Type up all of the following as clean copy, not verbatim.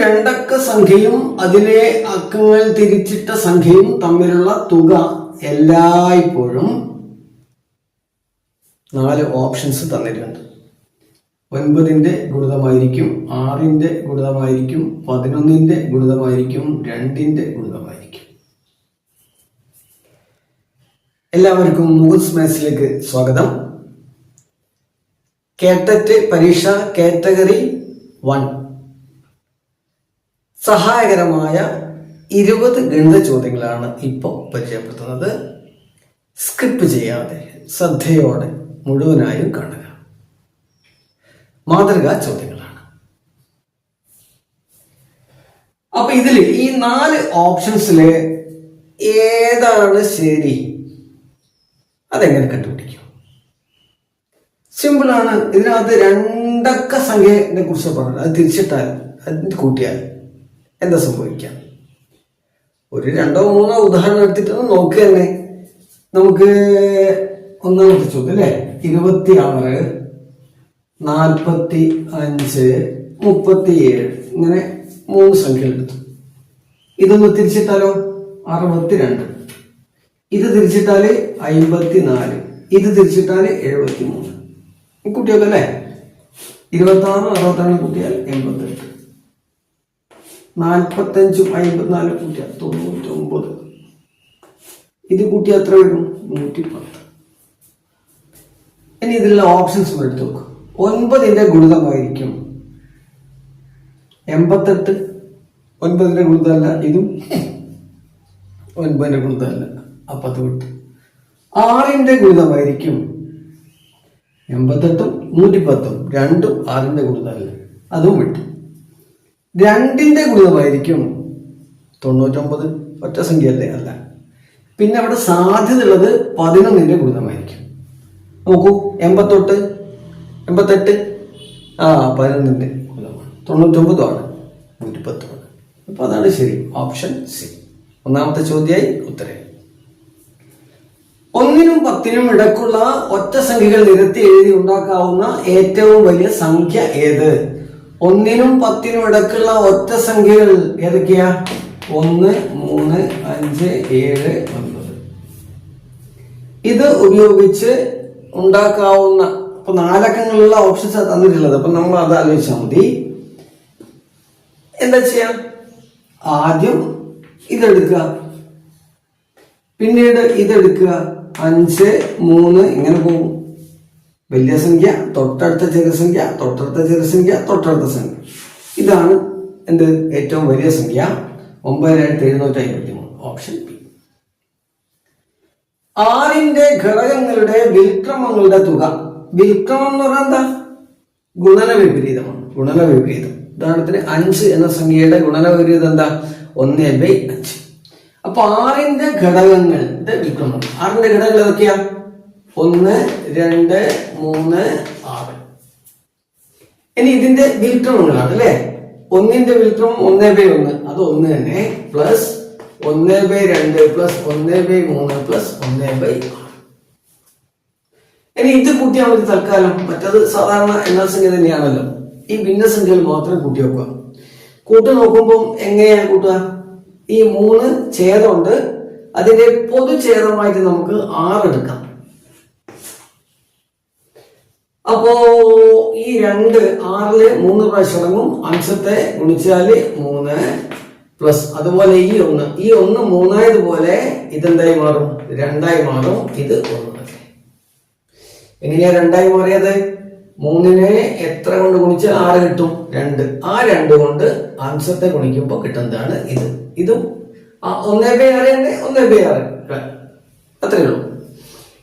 രണ്ടക്ക സംഖ്യയും അതിലെ അക്കങ്ങൾ തിരിച്ചിട്ട സംഖ്യയും തമ്മിലുള്ള തുക എല്ലായ്പ്പോഴും 4 ഓപ്ഷൻസ് തന്നിട്ടുണ്ട്. 9ന്റെ ഗുണിതമായിരിക്കും, 6ന്റെ ഗുണിതമായിരിക്കും, 11ന്റെ ഗുണിതമായിരിക്കും, 2ന്റെ ഗുണിതമായിരിക്കും. എല്ലാവർക്കും മുകുന്ദ്സ് മാത്സിലേക്ക് സ്വാഗതം. കേട്ടറ്റ് പരീക്ഷ കാറ്റഗറി 1 സഹായകരമായ 20 ഗണിത ചോദ്യങ്ങളാണ് ഇപ്പോൾ പരിചയപ്പെടുത്തുന്നത്. സ്കിപ്പ് ചെയ്യാതെ ശ്രദ്ധയോടെ മുഴുവനായും കാണുക. മാതൃകാ ചോദ്യങ്ങളാണ്. അപ്പൊ ഇതിൽ ഈ 4 ഓപ്ഷൻസില് ഏതാണ് ശരി, അതെങ്ങനെ കണ്ടുപിടിക്കും? സിമ്പിളാണ്. ഇതിനകത്ത് രണ്ടക്ക സംഖ്യയെ കുറിച്ച് പറഞ്ഞത്, അത് തിരിച്ചിട്ടാൽ അതിന് കൂട്ടിയാൽ എന്താ സംഭവിക്കാം? ഒരു 2-3 ഉദാഹരണം എടുത്തിട്ട് നോക്കുക തന്നെ. നമുക്ക് ഒന്നാമത്തെ ചോദ്യം അല്ലേ, 26, 45, 37 ഇങ്ങനെ 3 സംഖ്യകൾ എടുത്തു. ഇതൊന്ന് തിരിച്ചിട്ടാലോ 62, ഇത് തിരിച്ചിട്ടാല് 54, ഇത് തിരിച്ചിട്ടാല് 73. കുട്ടിയൊക്കെ അല്ലേ, 26, 62 കൂട്ടിയാൽ 88, 45, 54 കൂട്ടിയാൽ 99, ഇത് കൂട്ടിയാൽ എത്ര വരും? 110. ഇനി ഇതിലുള്ള ഓപ്ഷൻസ് എടുത്തു നോക്കും. 9ന്റെ ഗുണിതമായിരിക്കും 88, 9ന്റെ ഗുണിതമല്ല, ഇതും 9ന്റെ ഗുണിതമല്ല, അപ്പൊ അത് വിട്ടു. 6ന്റെ ഗുണിതമായിരിക്കും 88ഉം 110ഉം, രണ്ടും 6ന്റെ ഗുണിതമല്ല, അതും വിട്ടു. 2ന്റെ ഗുണിതമായിരിക്കും 99, ഒറ്റ സംഖ്യയല്ലേ, അല്ല. പിന്നെ അവിടെ സാധ്യത ഉള്ളത് 11ന്റെ ഗുണിതമായിരിക്കും. നോക്കൂ, 88, 11ന്റെ ഗുണിതമാണ്, 99 ആണ്, 110 ആണ്. അപ്പൊ അതാണ് ശരി, ഓപ്ഷൻ സി. ഒന്നാമത്തെ ചോദ്യമായി ഉത്തരം. 1നും 10നും ഇടക്കുള്ള ഒറ്റ സംഖ്യകൾ നിരത്തി എഴുതി ഉണ്ടാക്കാവുന്ന ഏറ്റവും വലിയ സംഖ്യ ഏത്? 1നും 10നും ഇടക്കുള്ള ഒറ്റ സംഖ്യകൾ ഏതൊക്കെയാ? 1, 3, 5, 7, 9. ഇത് ഉപയോഗിച്ച് ഉണ്ടാക്കാവുന്ന, ഇപ്പൊ 4 അക്കങ്ങളുള്ള ഓപ്ഷൻസ് തന്നിട്ടുള്ളത്. അപ്പൊ നമ്മൾ അത് ആലോചിച്ചാൽ മതി. എന്താ ചെയ്യാം? ആദ്യം ഇതെടുക്കുക, പിന്നീട് ഇതെടുക്കുക. 5, 3 ഇങ്ങനെ പോകും. വലിയ സംഖ്യ, തൊട്ടടുത്ത ചെറിയ സംഖ്യ, തൊട്ടടുത്ത ചെറിയ സംഖ്യ, തൊട്ടടുത്ത സംഖ്യ. ഇതാണ് എന്ത്? ഏറ്റവും വലിയ സംഖ്യ 9753. Option B. 6ന്റെ ഘടകങ്ങളുടെ വിൽക്രമങ്ങളുടെ തുക. വിൽക്രമം എന്ന് പറഞ്ഞാൽ എന്താ? ഗുണന വിപരീതമാണ്. ഗുണന വിപരീതം. ഉദാഹരണത്തിന് 5 എന്ന സംഖ്യയുടെ ഗുണന വിപരീതം എന്താ? 1/5. അപ്പൊ 6ന്റെ ഘടകങ്ങളുടെ വിൽക്രമം. 6ന്റെ ഘടകങ്ങൾ ഏതൊക്കെയാ? 1, 2, 3, 6. ഇനി ഇതിന്റെ വിൽക്രമങ്ങളാണ് അല്ലെ. 1ന്റെ വിൽക്രമം 1/1, അത് 1 തന്നെ, പ്ലസ് 1/2 പ്ലസ് 1/3 പ്ലസ് 1/6. ഇനി ഇത് കൂട്ടിയാൽ മതി തൽക്കാലം. മറ്റത് സാധാരണ എണ്ണൽ സംഖ്യ തന്നെയാണല്ലോ. ഈ ഭിന്നസംഖ്യകൾ മാത്രം കൂട്ടി വെക്കുക. കൂട്ടി നോക്കുമ്പോൾ എങ്ങനെയാണ് കൂട്ടുക? ഈ 3 ഛേദമുണ്ട്, അതിന്റെ പൊതുഛേദമായിട്ട് നമുക്ക് 6 എടുക്കാം. അപ്പോ ഈ 2 6ല് 3 പ്രാവശ്യം അടങ്ങും. അംശത്തെ ഗുണിച്ചാല് 3 പ്ലസ്, അതുപോലെ ഈ 1 3 ആയതുപോലെ ഇതെന്തായി മാറും? 2 മാറും. ഇത് 1. എങ്ങനെയാ 2 മാറിയത്? 3നെ എത്ര കൊണ്ട് ഗുണിച്ചാൽ 6 കിട്ടും? 2. ആ 2 കൊണ്ട് അംശത്തെ ഗുണിക്കുമ്പോൾ കിട്ടുന്നതാണ് ഇത്. ഇതും 1/6 തന്നെ, 1/6 അത്രയേ ഉള്ളൂ.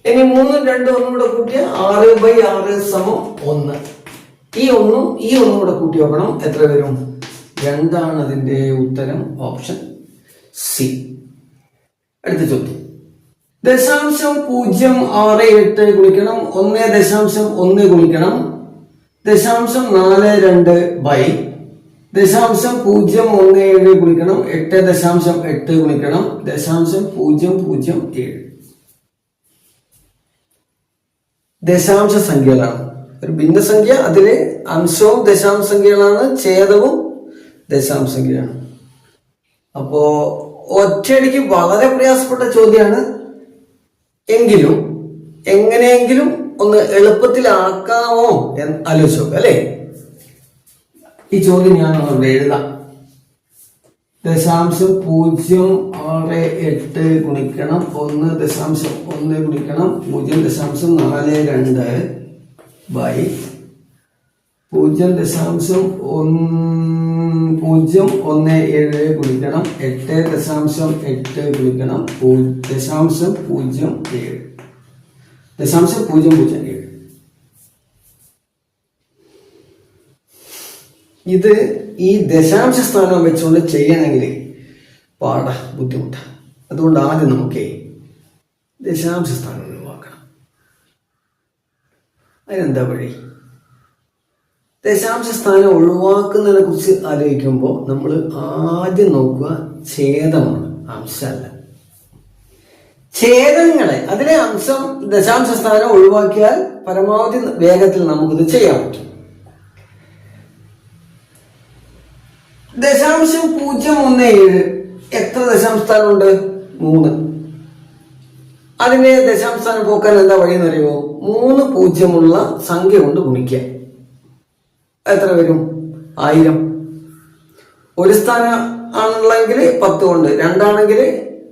ഇനി 3, 2, 1 കൂടെ കൂട്ടിയ 6/6 സമം 1. ഈ 1 കൂടെ കൂട്ടി നോക്കണം, എത്ര വരും? 2 ആണ് അതിന്റെ ഉത്തരം. Option C. അടുത്ത ചോദ്യം. 0.068 ഗുണിക്കണം 1.1 ഗുണിക്കണം 0.42 ബൈ 0.017 ഗുണിക്കണം 8.8 ഗുണിക്കണം 0.007. ദശാംശ സംഖ്യകളാണ്. ഒരു ഭിന്നസംഖ്യ, അതിലെ അംശവും ദശാംശ സംഖ്യകളാണ്, ഛേദവും ദശാംശസംഖ്യയാണ്. അപ്പോ ഒറ്റയടിക്ക് വളരെ പ്രയാസപ്പെട്ട ചോദ്യമാണ്. എങ്കിലും എങ്ങനെയെങ്കിലും ഒന്ന് എളുപ്പത്തിലാക്കാമോ എന്ന് ആലോചിച്ച് നോക്കുക അല്ലേ. ഈ ചോദ്യം ഞാൻ അവിടെ എഴുതാം. 0.068 ഗുണിക്കണം 1.1 ഗുണിക്കണം 0.42 ബൈ 0.017 ഗുണിക്കണം 8.8 ഗുണിക്കണം 0.007. ഇത് ഈ ദശാംശ സ്ഥാനം വെച്ചുകൊണ്ട് ചെയ്യണമെങ്കിൽ ബുദ്ധിമുട്ടാണ്. അതുകൊണ്ട് ആദ്യം നമുക്ക് ദശാംശ സ്ഥാനം ഒഴിവാക്കണം. അതിനെന്താ വഴി? ദശാംശ സ്ഥാനം ഒഴിവാക്കുന്നതിനെ കുറിച്ച് ആലോചിക്കുമ്പോൾ നമ്മൾ ആദ്യം നോക്കുക ഛേദമാണ്, അംശമല്ല. ഛേദങ്ങളെ, അതിലെ അംശം ദശാംശ സ്ഥാനം ഒഴിവാക്കിയാൽ പരമാവധി വേഗത്തിൽ നമുക്കിത് ചെയ്യാൻ പറ്റും. 0.017 എത്ര ദശാംശ സ്ഥാനമുണ്ട്? 3. അതിന്റെ ദശാംശ സ്ഥാനം പോക്കാൻ എന്താ വഴിയെന്ന് അറിയുമോ? 3 പൂജ്യമുള്ള സംഖ്യ കൊണ്ട് ഗുണിക്കുക. എത്ര വരും? 1000. ഒരു സ്ഥാനം ആണെന്നുള്ളെങ്കിൽ 10 കൊണ്ട്, 2 ആണെങ്കിൽ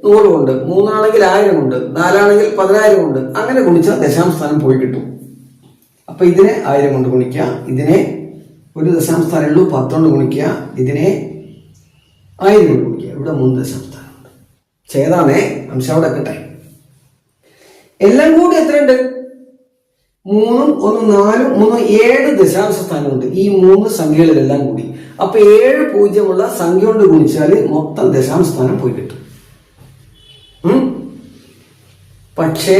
100 കൊണ്ട്, 3 ആണെങ്കിൽ 1000 കൊണ്ട്, 4 ആണെങ്കിൽ 10000 കൊണ്ട്, അങ്ങനെ ഗുണിച്ചാൽ ദശാംശ സ്ഥാനം പോയി കിട്ടും. അപ്പൊ ഇതിനെ 1000 കൊണ്ട് ഗുണിക്കുക, ഇതിനെ ഒരു ദശാംശ സ്ഥാനം ഉള്ളൂ 10 കൊണ്ട് ഗുണിക്കുക, ഇതിനെ 1000 കൊണ്ട് ഗുണിക്കുക. ഇവിടെ 3 ദശാംശ സ്ഥാനമുണ്ട്. ഛേദാണേ, അംശം അവിടെ കിട്ടെ. എല്ലാം കൂടി എത്രയുണ്ട്? 3 1 4 3 7 ദശാംശ സ്ഥാനമുണ്ട് ഈ 3 സംഖ്യകളിലെല്ലാം കൂടി. അപ്പൊ 7 പൂജ്യമുള്ള സംഖ്യ കൊണ്ട് ഗുണിച്ചാൽ മൊത്തം ദശാംശ സ്ഥാനം പോയി കിട്ടും. പക്ഷേ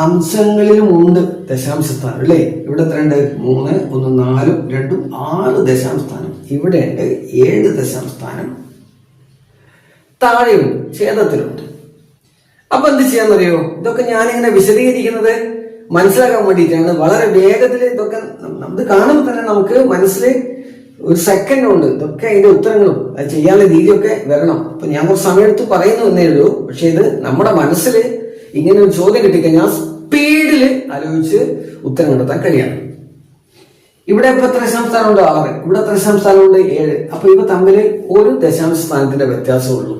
അംശങ്ങളിലും ഉണ്ട് ദശാംശ സ്ഥാനം അല്ലേ. ഇവിടെ എത്രയുണ്ട്? 3 1 4 2 6 ദശാംശ സ്ഥാനം. ഇവിടെ ഉണ്ട് 7 ദശാംശ സ്ഥാനം. താഴെയുണ്ട്, ഛേദത്തിലുണ്ട്. അപ്പൊ എന്ത് ചെയ്യാന്നറിയോ? ഇതൊക്കെ ഞാനിങ്ങനെ വിശദീകരിക്കുന്നത് മനസ്സിലാക്കാൻ വേണ്ടിയിട്ടാണ്. വളരെ വേഗത്തിൽ ഇതൊക്കെ ഇത് കാണുമ്പോൾ തന്നെ നമുക്ക് മനസ്സിൽ ഒരു സെക്കൻഡ് കൊണ്ട് ഇതൊക്കെ അതിന്റെ ഉത്തരങ്ങളും അത് ചെയ്യാനുള്ള രീതിയൊക്കെ വരണം. അപ്പൊ ഞാൻ കുറച്ച് സമയം എടുത്ത് പറയുന്നു എന്നേ ഉള്ളൂ. പക്ഷെ ഇത് നമ്മുടെ മനസ്സിൽ ഇങ്ങനെ ഒരു ചോദ്യം കിട്ടിക്കഴിഞ്ഞാൽ സ്പീഡിൽ ആലോചിച്ച് ഉത്തരം കണ്ടെത്താൻ കഴിയണം. ഇവിടെ ഇപ്പൊ എത്ര ദശാംശ സ്ഥാനമുണ്ട്? 6. ഇവിടെ എത്ര ദശാംശ സ്ഥാനമുണ്ട്? 7. അപ്പൊ ഇവ തമ്മിൽ ഒരു ദശാംശ സ്ഥാനത്തിന്റെ വ്യത്യാസമുള്ളൂ.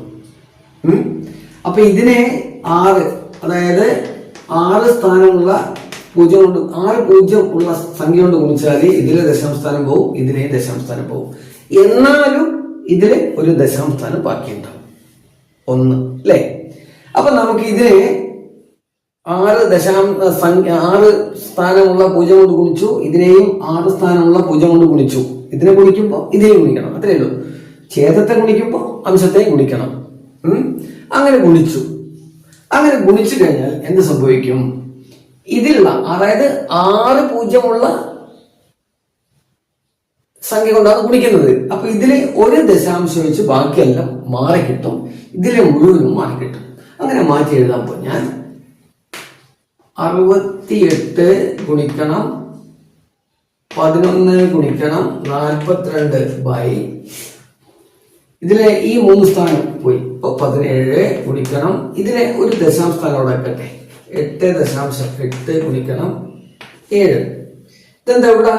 അപ്പൊ ഇതിനെ 6, അതായത് 6 സ്ഥാനമുള്ള 0 കൊണ്ട് 6 പൂജ്യം ഉള്ള സംഖ്യ കൊണ്ട് ഗുണിച്ചാൽ ഇതിലെ ദശാംശ സ്ഥാനം പോവും, ഇതിലെ ദശാംശ സ്ഥാനം പോവും. എന്നാലും ഇതില് ഒരു ദശാംശ സ്ഥാനം ബാക്കിയുണ്ടാവും, 1 അല്ലേ. അപ്പൊ നമുക്ക് ഇതിനെ 6 സ്ഥാനമുള്ള 0 കൊണ്ട് ഗുണിച്ചു, ഇതിനെയും 6 സ്ഥാനമുള്ള 0 കൊണ്ട് ഗുണിച്ചു. ഇതിനെ ഗുണിക്കുമ്പോൾ ഇതിനെയും ഗുണിക്കണം, അത്രയേ ഉള്ളൂ. ഛേദത്തെ ഗുണിക്കുമ്പോൾ അംശത്തെയും ഗുണിക്കണം. അങ്ങനെ ഗുണിച്ചു. അങ്ങനെ ഗുണിച്ചു കഴിഞ്ഞാൽ എന്ത് സംഭവിക്കും? ഇതിലുള്ള, അതായത് 6 പൂജ്യമുള്ള സംഖ്യ കൊണ്ടാണ് ഗുണിക്കുന്നത്. അപ്പൊ ഇതിലെ ഒരു ദശാംശം വെച്ച് ബാക്കിയെല്ലാം മാറിക്കിട്ടും, ഇതിലെ മുഴുവനും മാറിക്കിട്ടും. അങ്ങനെ മാറ്റി എഴുതാമ്പോൾ ഞാൻ 68 ഗുണിക്കണം 11 ഗുണിക്കണം 42 ബൈ, ഇതിലെ ഈ 3 സ്ഥാനം പോയി. ഇപ്പൊ 17 ഗുണിക്കണം, ഇതിലെ ഒരു ദശാംശ സ്ഥാനം അവിടെ വെക്കട്ടെ, 8.8 ഗുണിക്കണം 7. ഇതെന്താ ഇവിടെ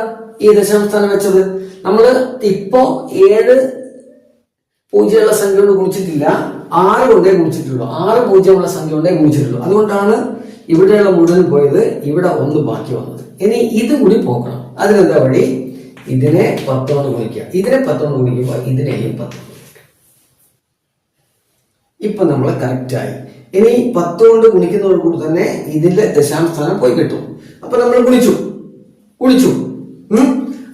ഈ ദശാംശ സ്ഥാനം വെച്ചത്? നമ്മള് ഇപ്പോ 7 പൂജ്യമുള്ള സംഖ്യ കൊണ്ട് ഗുണിച്ചിട്ടില്ല, 6 കൊണ്ടേ ഗുണിച്ചിട്ടുള്ളൂ. 6 പൂജ്യമുള്ള സംഖ്യ കൊണ്ടേ ഗുണിച്ചിട്ടുള്ളൂ. അതുകൊണ്ടാണ് ഇവിടെയുള്ള മുഴുവൻ പോയത്, ഇവിടെ 1 ബാക്കി വന്നത്. ഇനി ഇത് കൂടി പോക്കണം. അതിനെന്താ വഴി? ഇതിനെ 10 കൊണ്ട് ഗുണിക്കുക, ഇതിനെ 10 കൊണ്ട് ഗുണിക്കുമ്പോൾ ഇതിനെയും 10 കൊണ്ട് ഗുണിക്കുക. ഇപ്പൊ നമ്മൾ കറക്റ്റായി. ഇനി 10 കൊണ്ട് ഗുണിക്കുന്നതോട് കൂടി തന്നെ ഇതിന്റെ ദശാംശ സ്ഥാനം പോയി കിട്ടും. അപ്പൊ നമ്മൾ ഗുണിച്ചു.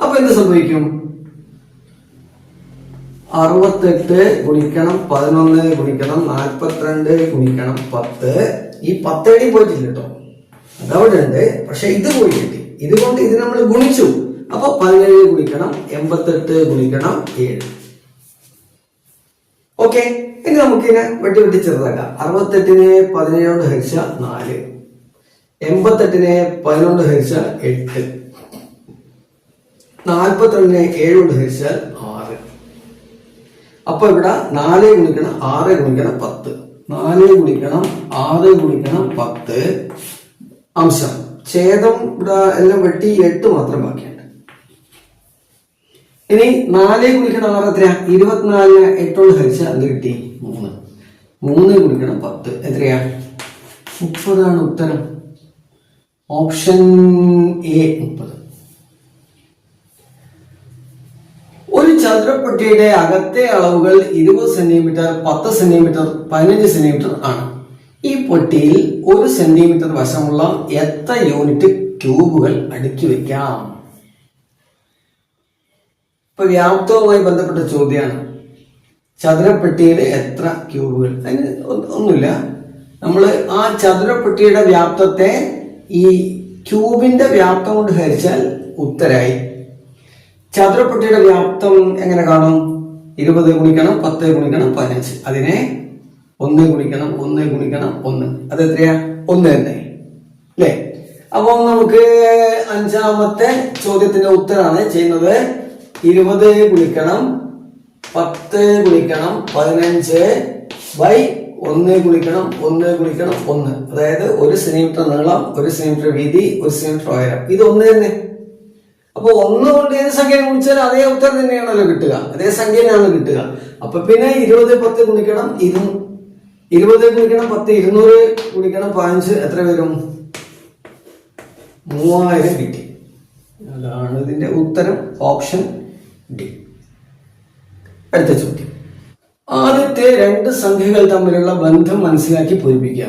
അപ്പൊ എന്ത് സംഭവിക്കും? 68 ഗുണിക്കണം 11 ഗുണിക്കണം 42 ഗുണിക്കണം 10. ഈ 10 എടി പോയിട്ടില്ല കേട്ടോ, അതവിടെ ഉണ്ട്. പക്ഷെ ഇത് പോയി കിട്ടി. ഇതുകൊണ്ട് ഇത് നമ്മൾ ഗുണിച്ചു. അപ്പൊ 17 ഗുണിക്കണം 88 ഗുണിക്കണം 7. ഓക്കെ, ഇനി നമുക്കിനെ വെട്ടി ചെറുതാക്കാം. 68നെ 17 കൊണ്ട് ഹരിച്ച 4, 88നെ 11 കൊണ്ട് ഹരിച്ചാൽ 8, 42നെ 7 കൊണ്ട് ഹരിച്ചാൽ 6. അപ്പൊ ഇവിടെ 4 ഗുണിക്കണം 6 ഗുണിക്കണം 10. 4 ഗുണിക്കണം 6 ഗുണിക്കണം 10 അംശം. ഛേദം ഇവിടെ എല്ലാം വെട്ടി 8 മാത്രം ബാക്കിയുണ്ട്. ഇനി 4 ഗുണിക്കണം 6 എത്രയാ? 24 8 ഹരിച്ചാൽ എന്ത് കിട്ടി? 3. 3 ഗുണിക്കണം 10 എത്രയാ? 30 ഉത്തരം. Option A 30. ഒരു ചതുരപ്പെട്ടിയുടെ അകത്തെ അളവുകൾ 20 സെന്റിമീറ്റർ, 10 സെന്റിമീറ്റർ, 15 സെന്റിമീറ്റർ ആണ്. ഈ പെട്ടിയിൽ 1 സെന്റിമീറ്റർ വശമുള്ള എത്ര യൂണിറ്റ് ക്യൂബുകൾ അടുക്കി വെക്കാം? ഇപ്പൊ വ്യാപ്തവുമായി ബന്ധപ്പെട്ട ചോദ്യമാണ്. ചതുരപ്പെട്ടിയിൽ എത്ര ക്യൂബുകൾ? അതിന് ഒന്നുമില്ല. നമ്മൾ ആ ചതുരപ്പെട്ടിയുടെ വ്യാപ്തത്തെ ഈ ക്യൂബിന്റെ വ്യാപ്തം കൊണ്ട് ഹരിച്ചാൽ ഉത്തരായി. ചതുരപ്പെട്ടിയുടെ വ്യാപ്തം എങ്ങനെ കാണും? 20 ഗുണിക്കണം 10 ഗുണിക്കണം 15. അതിനെ 1 ഗുണിക്കണം 1 ഗുണിക്കണം 1. അത് എത്രയാ? 1 തന്നെ അല്ലേ? അപ്പൊ നമുക്ക് 5ാമത്തെ ചോദ്യത്തിന്റെ ഉത്തരാണ് ചെയ്യുന്നത്. 20 ഗുണിക്കണം 10 ഗുണിക്കണം 15 ബൈ 1 ഗുണിക്കണം 1 ഗുണിക്കണം 1. അതായത് 1 സെന്റിമീറ്റർ നീളം, 1 സെന്റിമീറ്റർ വീതി, 1 സെന്റിമീറ്റർ ഉയരം. ഇത് 1 തന്നെ. അപ്പൊ 1 കൊണ്ട് ഏത് സംഖ്യ ഗുണിച്ചാൽ അതേ ഉത്തരം തന്നെയാണല്ലോ കിട്ടുക, അതേ സംഖ്യയാണ് കിട്ടുക. അപ്പൊ പിന്നെ 20 10 ഗുണിക്കണം 20 ഗുണിക്കണം 10 200 ഗുണിക്കണം 15 എത്ര വരും? 3000 കിട്ടി. അതാണ് ഇതിന്റെ ഉത്തരം. Option D. അടുത്ത ചോദ്യം. ആദ്യത്തെ 2 സംഖ്യകൾ തമ്മിലുള്ള ബന്ധം മനസ്സിലാക്കി പൂരിപ്പിക്കുക.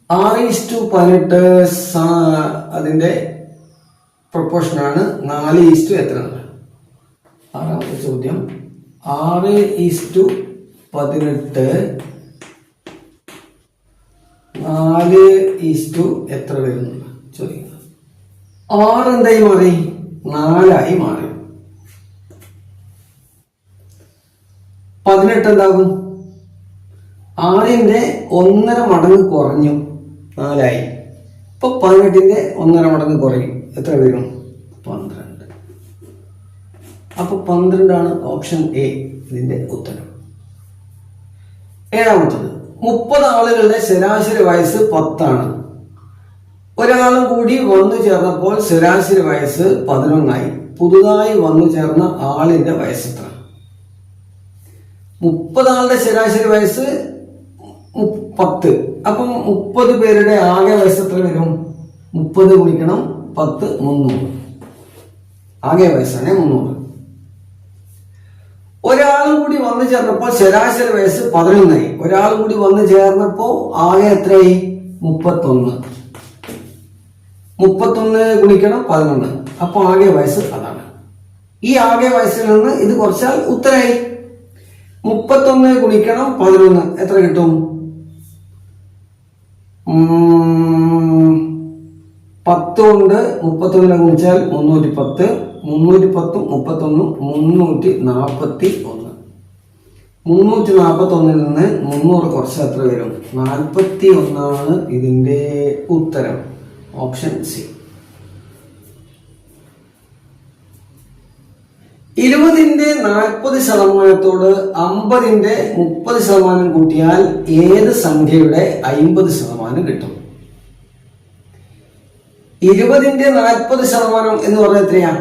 6:18 അതിന്റെ പ്രൊപ്പോർഷനാണ് 4 എത്ര? 6ാമത്തെ ചോദ്യം. 6:18 4 എത്ര വരുന്നു ചോദിക്കുക. 6 എന്തായി മാറി? 4 മാറി. 18 എന്താകും? 6ന്റെ 1.5 മടങ്ങ് കുറഞ്ഞു, 4. ഇപ്പൊ 18ന്റെ 1.5 മടങ്ങ് കുറയും, എത്ര വരും? 12. അപ്പൊ 12 ഓപ്ഷൻ എ ഇതിന്റെ ഉത്തരം. 7ാമത്തത്. 30 ആളുകളുടെ ശരാശരി വയസ്സ് 10. ഒരാളും കൂടി വന്നു ചേർന്നപ്പോൾ ശരാശരി വയസ്സ് 11. പുതുതായി വന്നു ചേർന്ന ആളിന്റെ വയസ്സ് എത്ര? 30 ആളുടെ ശരാശരി വയസ്സ് 10. അപ്പം 30 പേരുടെ ആകെ വയസ്സ് എത്ര വരും? 30 ഗുണിക്കണം 10 300. ആകെ വയസ്സാണ് 300. ഒരാളും കൂടി വന്നു ചേർന്നപ്പോൾ ശരാശരി വയസ്സ് 11. ഒരാളും കൂടി വന്നു ചേർന്നപ്പോ ആകെ എത്രയായി? 31. 31 ഗുണിക്കണം 11. അപ്പൊ ആകെ വയസ്സ് അതാണ്. ഈ ആകെ വയസ്സിൽ നിന്ന് ഇത് കുറച്ചാൽ ഉത്തരായി. 31 ഗുണിക്കണം 11 എത്ര കിട്ടും? 10 കൊണ്ട് 31 ഗുണിച്ചാൽ 310. 310 31 341. 341 നിന്ന് 300 കുറച്ച് എത്ര വരും? 41 ഇതിന്റെ ഉത്തരം. Option C. 20ന്റെ 40% 50ന്റെ 30% കൂട്ടിയാൽ ഏത് സംഖ്യയുടെ 50% കിട്ടും? 20ന്റെ 40% എന്ന് പറഞ്ഞാൽ എത്രയാ?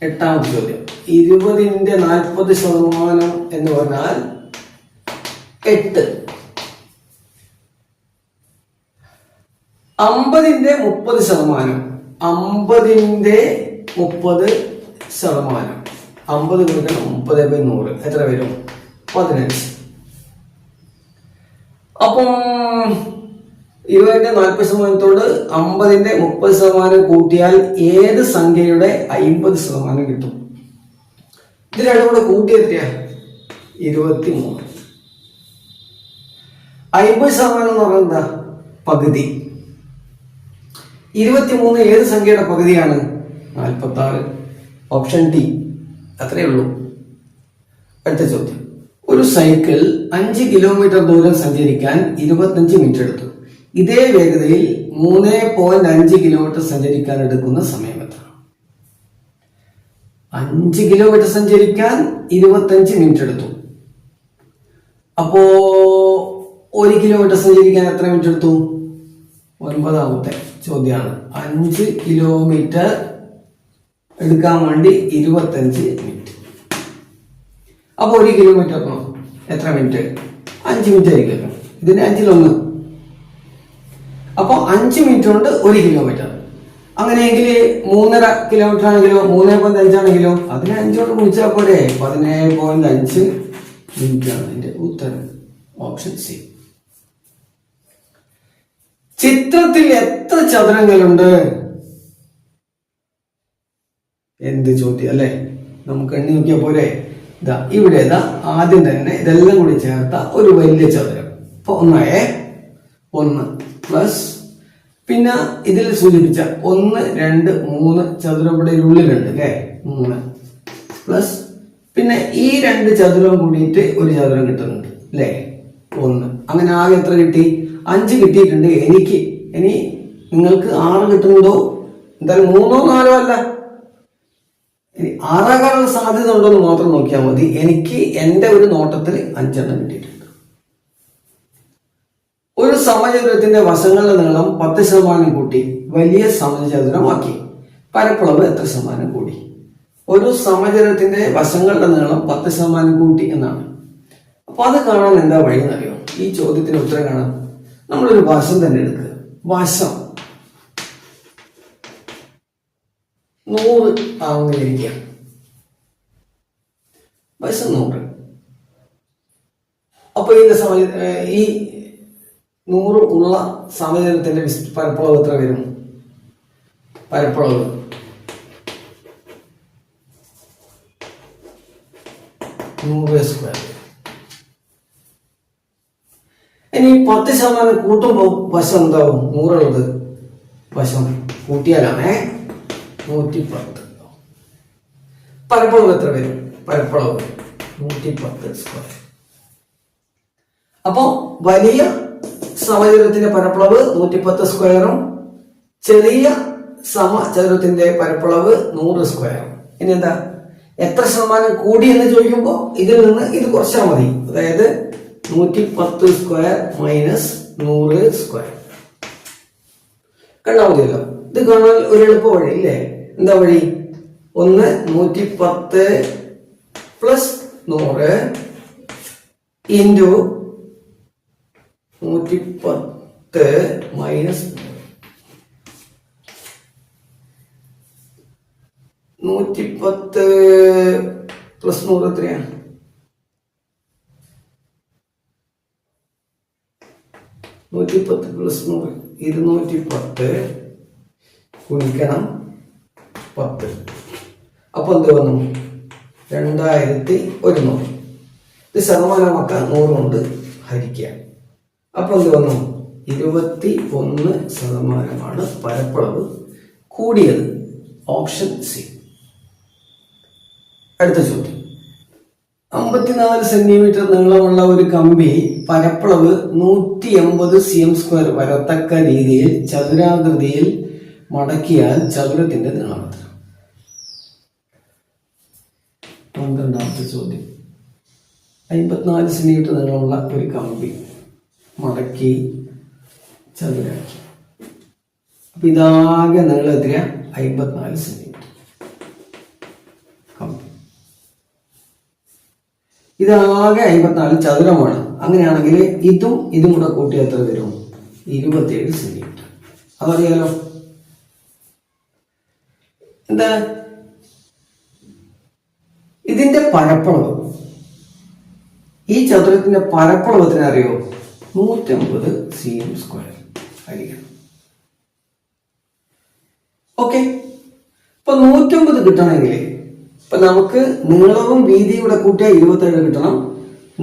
8ാമത്തെ ചോദ്യം. 20ന്റെ 40% എന്ന് പറഞ്ഞാൽ 8. 50ന്റെ 30%. 50ന്റെ 30%. 50 ഗുണിക്കണം 30/100 എത്ര വരും? 15. അപ്പം 20ന്റെ 40% 50ന്റെ 30% കൂട്ടിയാൽ ഏത് സംഖ്യയുടെ 50% കിട്ടും? ഇത് രണ്ടും കൂടെ കൂട്ടി എത്രയാ? 23. 50% എന്ന് പറഞ്ഞാൽ എന്താ? പകുതി. 23 ഏത് സംഖ്യയുടെ പകുതിയാണ്? 46. Option D. അത്രയേ ഉള്ളൂ. അടുത്ത ചോദ്യം. ഒരു സൈക്കിൾ 5 കിലോമീറ്റർ ദൂരം സഞ്ചരിക്കാൻ 25 മിനിറ്റ് എടുത്തു. ഇതേ വേഗതയിൽ 3.5 കിലോമീറ്റർ സഞ്ചരിക്കാൻ എടുക്കുന്ന സമയം എത്ര? 5 കിലോമീറ്റർ സഞ്ചരിക്കാൻ 25 മിനിറ്റ് എടുത്തു. അപ്പോ 1 കിലോമീറ്റർ സഞ്ചരിക്കാൻ എത്ര മിനിറ്റ് എടുത്തു? 9ാമത്തെ ചോദ്യമാണ്. 5 കിലോമീറ്റർ എടുക്കാൻ വേണ്ടി 25 മിനിറ്റ്. അപ്പൊ 1 കിലോമീറ്റർ എത്ര മിനിറ്റ്? 5 മിനിറ്റ് ആയിരിക്കുമല്ലോ. ഇതിന് 5-1. അപ്പൊ 5 മിനിറ്റ് കൊണ്ട് 1 കിലോമീറ്റർ. അങ്ങനെയെങ്കിൽ 3.5 കിലോമീറ്റർ ആണെങ്കിലോ 3.5 ആണെങ്കിലോ അതിനെ 5 കൊണ്ട് ഗുണിച്ചാൽ പോരെ? 17.5 മിനിറ്റ് ആണ് ഇതിന്റെ ഉത്തരം. Option C. ചിത്രത്തിൽ എത്ര ചതുരങ്ങളുണ്ട്? എന്ത് ചോദ്യം അല്ലെ? നമുക്ക് എണ്ണി നോക്കിയാ പോരെ? ഇതാ ഇവിടെ ആദ്യം തന്നെ ഇതെല്ലാം കൂടി ചേർത്ത ഒരു വലിയ ചതുരം. അപ്പൊ 1 പ്ലസ് പിന്നെ ഇതിൽ സൂചിപ്പിച്ച 1, 2, 3 ചതുരം ഇവിടെ ഉള്ളിലുണ്ട് അല്ലെ? 3 പ്ലസ് പിന്നെ ഈ 2 ചതുരം കൂടിയിട്ട് ഒരു ചതുരം കിട്ടുന്നുണ്ട് അല്ലെ? 1. അങ്ങനെ ആകെ എത്ര കിട്ടി? 5 കിട്ടിയിട്ടുണ്ട് എനിക്ക്. ഇനി നിങ്ങൾക്ക് 6 കിട്ടുന്നുണ്ടോ? എന്തായാലും 3ഓ 4ഓ അല്ല, ഇനി 6ആകാനുള്ള സാധ്യത ഉണ്ടോ എന്ന് മാത്രം നോക്കിയാൽ മതി. എനിക്ക് എന്റെ ഒരു നോട്ടത്തിൽ 5 എണ്ണം കിട്ടിയിട്ടുണ്ട്. ഒരു സമചതുരത്തിന്റെ വശങ്ങളുടെ നീളം 10% കൂട്ടി വലിയ സമചതുരമാക്കി. പരപ്പളവ് എത്ര ശതമാനം കൂടി? ഒരു സമചതുരത്തിന്റെ വശങ്ങളുടെ നീളം 10% കൂട്ടി എന്നാണ്. അപ്പൊ അത് കാണാൻ എന്താ വഴി എന്നറിയോ? ഈ ചോദ്യത്തിന് ഉത്തരം കാണാൻ നമ്മളൊരു വശം തന്നെ എടുക്കുക. വശം 100 ആവുന്നിരിക്കുക. വശം 100. അപ്പൊ ഈ 100 ഉള്ള സമചതുരത്തിന്റെ പരപ്പളവ് എത്ര വരും? പരപ്പളവ് 100². ഇനി 10% കൂട്ടുമ്പോ വശം എന്താവും? 100 ഉള്ളത് വശം കൂട്ടിയാലാണേ 110. പരപ്പളവ് എത്ര വരും? പരപ്പളവ് 110². അപ്പൊ വലിയ സമചതുരത്തിന്റെ പരപ്പളവ് 110²ഉം ചെറിയ സമചതുരത്തിന്റെ പരപ്പളവ് 100². ഇനി എന്താ എത്ര ശതമാനം കൂടി എന്ന് ചോദിക്കുമ്പോ ഇതിൽ നിന്ന് ഇത് കുറച്ചാൽ മതി. അതായത് 110² മൈനസ് 100². കണ്ടാൽ മതിയല്ലോ. ഇത് കാണാൻ ഒരു എളുപ്പ വഴി ഇല്ലേ? എന്താ വഴി? 110 പ്ലസ് 100 ഇൻറ്റു 110 മൈനസ് 110 പ്ലസ് 100 എത്രയാണ്? 110 പ്ലസ് 100 210 ഗുണിക്കണം 10. അപ്പൊ എന്ത് വന്നു? 2100. ഇത് ശതമാനമാക്കാൻ 100 കൊണ്ട് ഹരിക്കുക. അപ്പൊ എന്ത് വന്നു? 21% പരപ്പളവ് കൂടിയത്. Option C. അടുത്ത ചോദ്യം. 54 സെന്റിമീറ്റർ നീളമുള്ള ഒരു കമ്പി പരപ്പളവ് 180 cm² വരത്തക്ക രീതിയിൽ ചതുരാകൃതിയിൽ മടക്കിയാൽ ചതുരത്തിന്റെ നീളം എത്ര? 12ാമത്തെ ചോദ്യം. 54 സെന്റിമീറ്റർ നീളമുള്ള ഒരു കമ്പി മടക്കി ചതുരാക്കി. അപ്പൊ ഇതാകെ നീളം എത്രയാ? 54 സെന്റിമീറ്റർ കമ്പി. ഇതാകെ 54 ചതുരമാണ്. അങ്ങനെയാണെങ്കിൽ ഇതും കൂടെ കൂട്ടി എത്ര വരും? 27 സെന്റിമീറ്റർ. അതറിയാലോ. എന്താ ഇതിന്റെ പരപ്പളവ്? ഈ ചതുരത്തിന്റെ പരപ്പളവ് എത്ര അറിയോ? 150 cm² ആയിരിക്കണം. ഓക്കെ. ഇപ്പൊ 150 കിട്ടണമെങ്കിൽ ഇപ്പൊ നമുക്ക് നീളവും വീതിയും കൂടെ കൂട്ടിയാൽ 27 കിട്ടണം.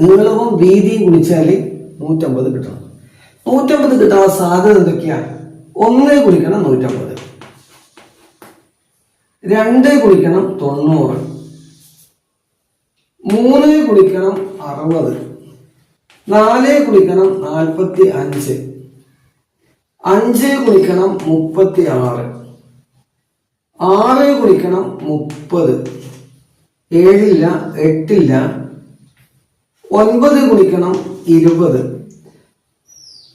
നീളവും വീതിയും ഗുണിച്ചാൽ 150 കിട്ടണം. 150 കിട്ടാനുള്ള സാധ്യത എന്തൊക്കെയാ? 1 ഗുണിക്കണം 150, 2 ഗുണിക്കണം 90, 3 ഗുണിക്കണം 60, 4 ഗുണിക്കണം 45, 5 ഗുണിക്കണം 36, 6 ഗുണിക്കണം 30, 7 ഇല്ല, 8 ഇല്ല. 9 ഗുണിക്കണം 20,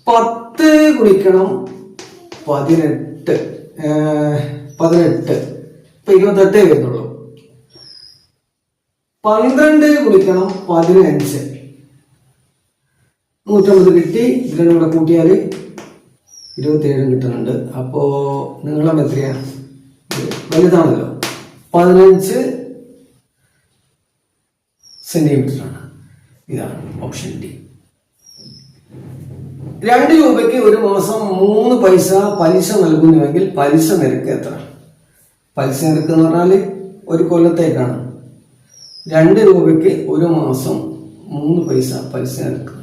10 ഗുണിക്കണം 18, 18 ഇപ്പൊ 28 വരുന്നുള്ളൂ. 12 ഗുണിക്കണം 15, 150 കിട്ടി. ഇതിനെ കൂടെ കൂട്ടിയാല് 27 കിട്ടുന്നുണ്ട്. അപ്പോ നീളം എത്രയാ? വലുതാണല്ലോ, 15 സെന്റിമീറ്റർ ആണ്. ഇതാണ് ഓപ്ഷൻ ഡി. 2 രൂപയ്ക്ക് ഒരു മാസം 3 പൈസ പലിശ നൽകുന്നുവെങ്കിൽ പലിശ നിരക്ക് എത്ര? പലിശ നിരക്ക് എന്ന് പറഞ്ഞാൽ ഒരു കൊല്ലത്തേക്കാണ്. 2 രൂപയ്ക്ക് ഒരു മാസം 3 പൈസ പലിശ നിരക്ക്.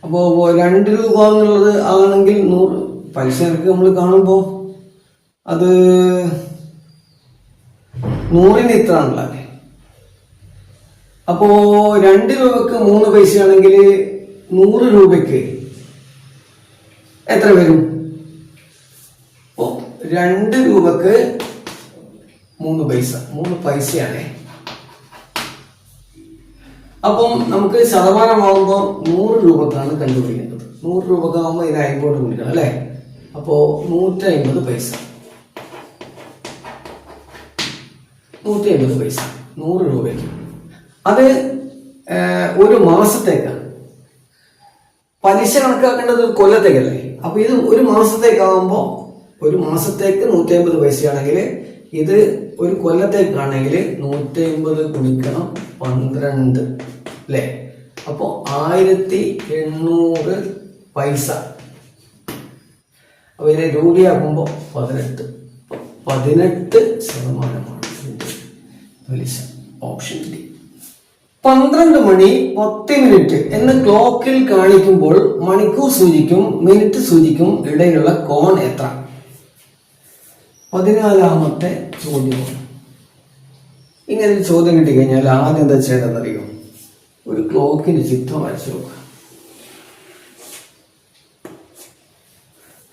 അപ്പോ 2 രൂപ എന്നുള്ളത് ആണെങ്കിൽ 100 പലിശ നിരക്ക് നമ്മൾ കാണുമ്പോ അത് 100-ന് ഇത്ര ആണല്ലോ. അപ്പോ 2 രൂപക്ക് 3 പൈസ ആണെങ്കിൽ 100 രൂപയ്ക്ക് എത്ര വരും? 2 രൂപക്ക് 3 പൈസ, 3 പൈസയാണ്. അപ്പം നമുക്ക് ശതമാനമാകുമ്പോൾ 100 രൂപക്കാണ് കണ്ടുപിടിക്കേണ്ടത്. 100 രൂപക്കാകുമ്പോൾ ഇത് 50 ഗുണിക്കണം അല്ലെ? അപ്പോ 150 പൈസ, 150 പൈസ 100 രൂപയ്ക്ക്. അത് ഒരു മാസത്തേക്കാണ്. പലിശ കണക്കാക്കേണ്ടത് കൊല്ലത്തേക്കല്ലേ? അപ്പൊ ഇത് ഒരു മാസത്തേക്കാവുമ്പോ, ഒരു മാസത്തേക്ക് 150 പൈസയാണെങ്കിൽ ഇത് ഒരു കൊല്ലത്തേക്കാണെങ്കിൽ 150 ഗുണിക്കണം 12 അല്ലേ? അപ്പോ 1800 പൈസ. അപ്പൊ ഇതിനെ രൂപയാകുമ്പോ 18% പലിശ. Option D. 12 മണി 10 മിനിറ്റ് എന്ന് ക്ലോക്കിൽ കാണിക്കുമ്പോൾ മണിക്കൂർ സൂചിക്കും മിനിറ്റ് സൂചിക്കും ഇടയിലുള്ള കോൺ എത്ര? 14ാമത്തെ ചോദ്യമാണ്. ഇങ്ങനെ ഒരു ചോദ്യം കിട്ടിക്കഴിഞ്ഞാൽ ആദ്യം എന്താ ചെയ്യേണ്ടതെന്നറിയോ? ഒരു ക്ലോക്കിന് ചിത്രം വരച്ചു നോക്കുക.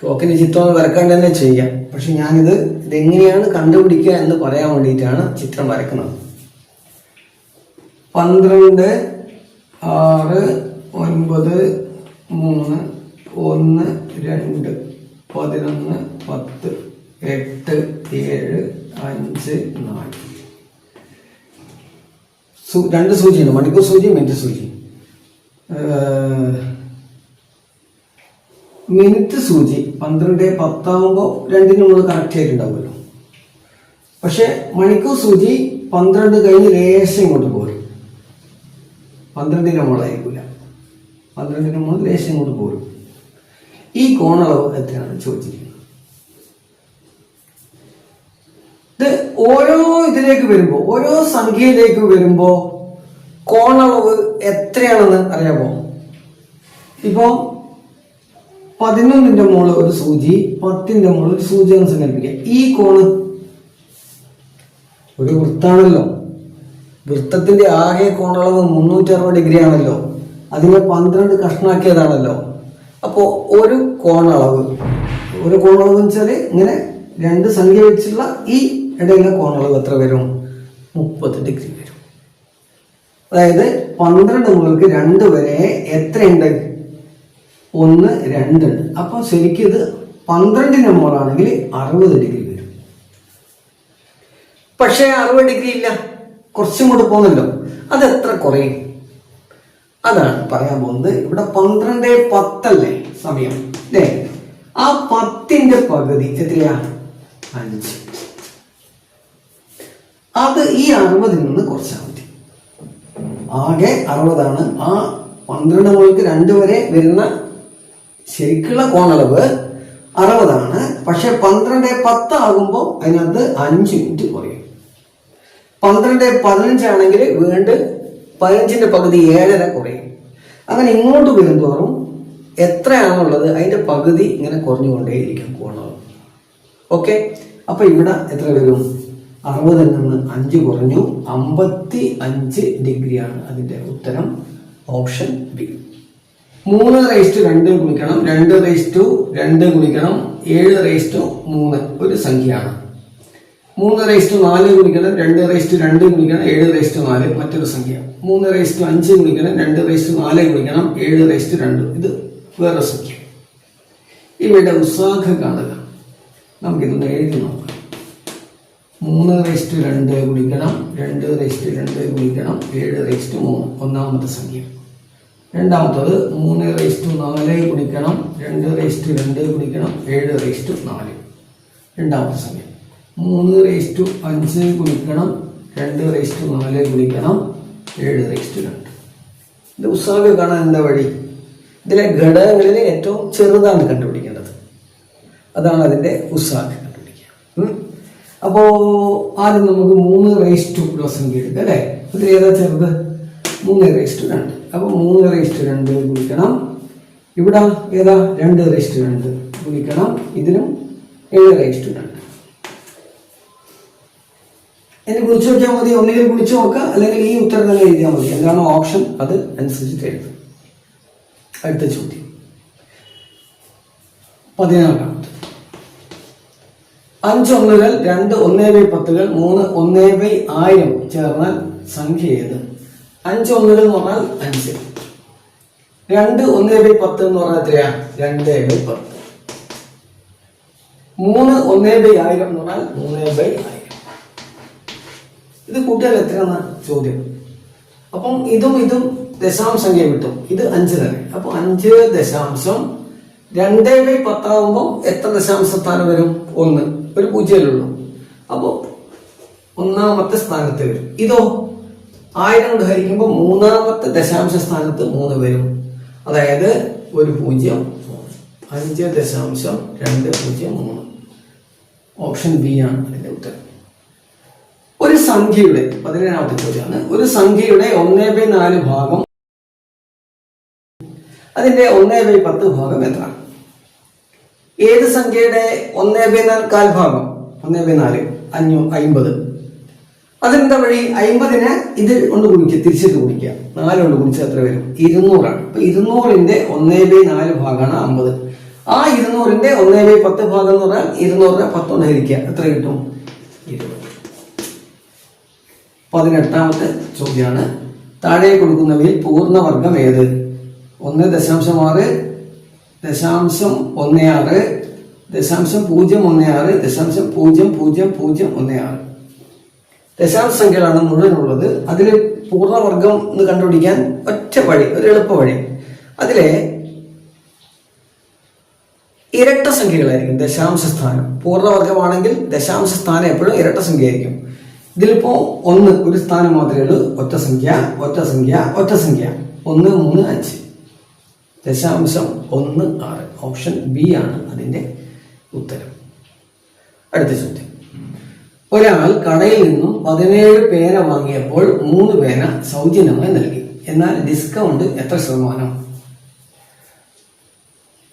ക്ലോക്കിന് ചിത്രം വരക്കാണ്ട് തന്നെ ചെയ്യാം. പക്ഷെ ഞാനിത് ഇതെങ്ങനെയാണ് കണ്ടുപിടിക്കുക എന്ന് പറയാൻ വേണ്ടിയിട്ടാണ് ചിത്രം വരക്കുന്നത്. 12, 6, 9, 3, 1, 2, 11, 10, 8, 7, 5, 4. 2 സൂചിയുണ്ട്, മണിക്കൂർ സൂചി മിനിറ്റ് സൂചി. മിനിറ്റ് സൂചി 12:10 ആകുമ്പോൾ 2ന് നമ്മൾ കറക്റ്റ് ആയിട്ടുണ്ടാവുമല്ലോ. പക്ഷെ മണിക്കൂർ സൂചി 12 കഴിഞ്ഞ് ലേശം ഇങ്ങോട്ട് പോരും. 12ന് മുകളിലായിരിക്കില്ല, 12ന് മുകളിൽ ലേശം ഇങ്ങോട്ട് പോരും. ഈ കോണളവ് എത്രയാണ് ചോദിച്ചിരിക്കുന്നത്? ഇത് ഓരോ ഇതിലേക്ക് വരുമ്പോ, ഓരോ സംഖ്യയിലേക്ക് വരുമ്പോ കോണളവ് എത്രയാണെന്ന് അറിയാമോ? ഇപ്പൊ 11ന്റെ മുകളിൽ ഒരു സൂചി, 10ന്റെ മുകളിൽ ഒരു സൂചി എന്ന് സങ്കല്പിക്കുക. ഈ കോണ് ഒരു വൃത്താണല്ലോ. വൃത്തത്തിന്റെ ആകെ കോണളവ് 360 ഡിഗ്രി ആണല്ലോ. അതിനെ 12 കഷ്ണാക്കിയതാണല്ലോ. അപ്പോ ഒരു കോണളവ് എന്ന് വെച്ചാല് ഇങ്ങനെ 2 സംഖ്യ വെച്ചുള്ള ഈ ഇടയിലെ കോണളവ് എത്ര വരും? 30 ഡിഗ്രി വരും. അതായത് 12 മുതൽക്ക് 2 വരെ എത്രയുണ്ട്? 1, 2 ഉണ്ട്. അപ്പൊ ശരിക്കും ഇത് 12ന്റെ മുകളാണെങ്കിൽ 60 ഡിഗ്രി വരും. പക്ഷേ 60 ഡിഗ്രി ഇല്ല, കുറച്ചും കൂടെ പോകുന്നല്ലോ. അതെത്ര കുറയും? അതാണ് പറയാൻ പോകുന്നത്. ഇവിടെ 12:10 അല്ലേ സമയം അല്ലേ? ആ 10ന്റെ പകുതി എത്രയാ? 5. അത് ഈ 60ൽ നിന്ന് കുറച്ചാൽ മതി. ആകെ 60 ആ 12 മുതൽക്ക് 2 വരെ വരുന്ന ശരിക്കുള്ള കോണളവ് 60. പക്ഷെ 12:10 ആകുമ്പോൾ അതിനകത്ത് 5 മിനിറ്റ് കുറയും. 12:15 ആണെങ്കിൽ വീണ്ടും 15ന്റെ പകുതി 7.5 കുറയും. അങ്ങനെ ഇങ്ങോട്ട് വരുന്തോറും എത്രയാണുള്ളത് അതിന്റെ പകുതി ഇങ്ങനെ കുറഞ്ഞുകൊണ്ടേയിരിക്കും കോണളവ്. ഓക്കെ, അപ്പൊ ഇവിടെ എത്ര വരും? 60ൽ നിന്ന് 5 കുറഞ്ഞു, 55 ഡിഗ്രിയാണ് അതിന്റെ ഉത്തരം. Option B. 3:2 ഗുണിക്കണം 2:2 ഗുണിക്കണം 7:3 ഒരു സംഖ്യയാണ്. 3/4 ഗുണിക്കണം 2/2 ഗുണിക്കണം 7/4 മറ്റൊരു സംഖ്യ. 3/5 ഗുണിക്കണം 2/4 ഗുണിക്കണം 7/2 ഇത് വേറെ സംഖ്യ. ഇവയുടെ ഉസാഖ കാണുക. നമുക്കിതൊന്ന് എഴുതി നോക്കാം. 3/2 ഗുണിക്കണം 2/2 ഗുണിക്കണം 7/3 ഒന്നാമത്തെ സംഖ്യ. രണ്ടാമത്തത് 3/4 ഗുണിക്കണം 2/2 ഗുണിക്കണം 7/4 രണ്ടാമത്തെ സംഖ്യ. 3/5 ഗുണിക്കണം 2/4 ഗുണിക്കണം 7/2. ഇത് ഉസാഖ കാണാൻ എന്താ വഴി? ഇതിലെ ഘടകങ്ങളിൽ ഏറ്റവും ചെറുതാണ് കണ്ടുപിടിക്കേണ്ടത്. അതാണ് അതിന്റെ ഉസാഖ കണ്ടുപിടിക്കുക. അപ്പോ ആദ്യം നമുക്ക് 3 സംഖ്യ എടുക്കാം അല്ലെ. ഇത് ഏതാ ചെറുത്? 3/2. അപ്പൊ 3/2 ഗുണിക്കണം ഇവിടെ ഏതാ 2/2 ഗുണിക്കണം ഇതിനും 7/2. ഇനി ഗുണിച്ചു നോക്കിയാൽ മതി. ഒന്നുകിൽ ഗുണിച്ചു നോക്കുക, അല്ലെങ്കിൽ ഈ ഉത്തരം തന്നെ എഴുതിയാൽ മതി. എന്താണോ ഓപ്ഷൻ അത് അനുസരിച്ചിട്ട് എഴുതും. അടുത്ത ചോദ്യം 14. 5 ഒന്നുകൾ 2 1/10കൾ 3 1/1000 ചേർന്നാൽ സംഖ്യ ഏത്? 5 ഒന്നുകൾ എന്ന് പറഞ്ഞാൽ 5, 2 1/10 എന്ന് പറഞ്ഞാൽ എത്രയാ? 2/10. 3 1/1000 എന്ന് പറഞ്ഞാൽ 3/1000. ഇത് കൂട്ടിയാൽ എത്രയാണ് ചോദ്യം. അപ്പം ഇതും ദശാംശംഖ്യ കിട്ടും. ഇത് 5 തന്നെ. അപ്പൊ 5.2/10 ആകുമ്പോൾ എത്ര ദശാംശ സ്ഥാനം വരും? 1. ഒരു 0 ഉള്ളൂ. അപ്പോ ഒന്നാമത്തെ സ്ഥാനത്ത് വരും. ഇതോ 1000 കൊണ്ട് ഹരിക്കുമ്പോൾ മൂന്നാമത്തെ ദശാംശ സ്ഥാനത്ത് 3 വരും. അതായത് ഒരു 0 5.203. ഓപ്ഷൻ ബി ആണ് അതിന്റെ ഉത്തരം. ഒരു സംഖ്യയുടെ 17ാമത്തെ ചോദ്യമാണ്. ഒരു സംഖ്യയുടെ 1/4 ഭാഗം അതിന്റെ 1/10 ഭാഗം എത്ര? ഏത് സംഖ്യയുടെ 1/4 ഭാഗം? 1/4 50. അതെന്താ വഴി? 50നെ ഇത് കൊണ്ട് ഗുണിക്കുക, തിരിച്ചിട്ട് ഗുണിക്കുക. 4 കൊണ്ട് ഗുണിച്ചാൽ എത്ര വരും? 200 ആണ്. അപ്പൊ 200ന്റെ 1/4 ഭാഗമാണ് 50. ആ 200ന്റെ 1/10 ഭാഗം എന്ന് പറഞ്ഞാൽ 200നെ 10 കൊണ്ട് ഹരിക്കുക. എത്ര കിട്ടും? 20. 18ാമത്തെ ചോദ്യമാണ്. താഴെ കൊടുക്കുന്നവയിൽ പൂർണ്ണവർഗം ഏത്? 1.6, 0.16, 0.016, 0.0016. ദശാംശ സംഖ്യകളാണ് മുഴുവനുള്ളത്. അതിൽ പൂർണ്ണവർഗം എന്ന് കണ്ടുപിടിക്കാൻ ഒറ്റ വഴി, ഒരു എളുപ്പ വഴി. അതിലെ ഇരട്ട സംഖ്യകളായിരിക്കും ദശാംശ സ്ഥാനം. പൂർണ്ണവർഗമാണെങ്കിൽ ദശാംശ സ്ഥാനം എപ്പോഴും ഇരട്ട സംഖ്യ ആയിരിക്കും. ഇതിലിപ്പോ 1 ഒരു സ്ഥാനം മാത്രമേ ഉള്ളൂ. ഒറ്റ സംഖ്യ 1 3 5 0.16. ഓപ്ഷൻ ബി ആണ് അതിന്റെ ഉത്തരം. അടുത്ത ചോദ്യം. ഒരാൾ കടയിൽ നിന്നും 17 പേന വാങ്ങിയപ്പോൾ 3 പേന സൗജന്യമായി നൽകി. എന്നാൽ ഡിസ്കൗണ്ട് എത്ര ശതമാനം?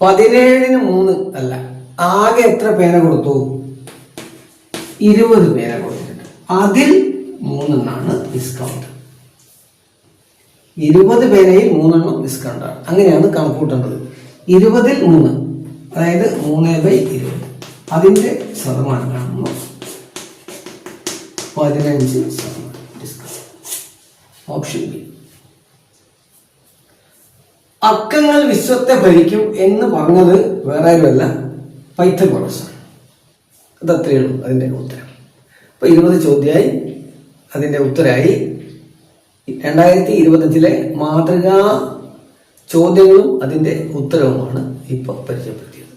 17ന് 3 അല്ല, ആകെ എത്ര പേന കൊടുത്തു? 20 പേന കൊടുത്തിട്ടുണ്ട്. അതിൽ 3 ഡിസ്കൗണ്ട്. 20 പേനയിൽ 3 ഡിസ്കൗണ്ടാണ്. അങ്ങനെയാണ് കണക്കൂട്ടേണ്ടത്. 20ൽ 3, അതായത് 3/20. അതിന്റെ ശതമാനം കാണുന്നു 15% ഡിസ്കൗണ്ട്. Option B. അക്കങ്ങൾ വിശ്വത്തെ ഭരിക്കും എന്ന് പറഞ്ഞത് വേറെ ആരുമല്ല, പൈത്തഗോറസ് ആണ്. അതത്രയേ ഉള്ളൂ അതിന്റെ ഉത്തരം. അപ്പൊ 20 ചോദ്യമായി, അതിന്റെ ഉത്തരമായി. 2025 മാതൃകാ ചോദ്യങ്ങളും അതിന്റെ ഉത്തരവുമാണ് ഇപ്പൊ പരിചയപ്പെടുത്തിയത്.